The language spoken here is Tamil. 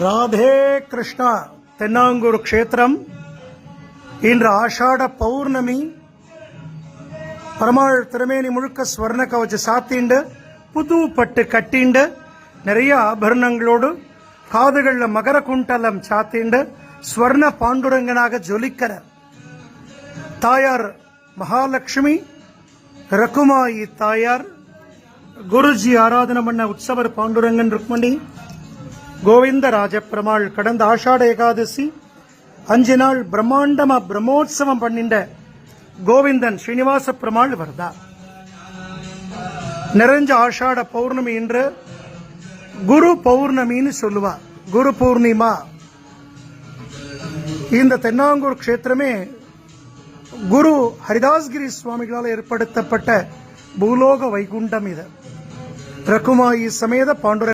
ராதே கிருஷ்ணா. தென்னாங்கூர் க்ஷேத்திரம். இன்று ஆஷாட பௌர்ணமி. பெருமாள் திருமேனி முழுக்க ஸ்வர்ண கவச்ச சாத்திண்டு, புது பட்டு கட்டிண்டு, நிறைய ஆபரணங்களோடு, காதுகளில் மகர குண்டலம் சாத்திண்டு, ஸ்வர்ண பாண்டுரங்கனாக ஜொலிக்கிறார். தாயார் மகாலட்சுமி, ரகுமாயி தாயார், குருஜி ஆராதனை பண்ண உற்சவர் பாண்டுரங்கன் ருக்மணி, கோவிந்த ராஜப்பெருமாள் கடந்த ஆஷாட ஏகாதசி 5 நாள் பிரம்மாண்டமா பிரம்மோற்சவம் பண்ணிண்ட கோவிந்தன் ஸ்ரீனிவாச பெருமாள் வருதா. நிறைஞ்ச ஆஷாட பௌர்ணமி என்று குரு பௌர்ணமின்னு சொல்லுவா. குரு பூர்ணிமா. இந்த தென்னாங்கூர் க்ஷேத்திரமே குரு ஹரிதாஸ்கிரி சுவாமிகளால் ஏற்படுத்தப்பட்ட பூலோக வைகுண்டம். இது ரகுமாயி சமேத பாண்டுர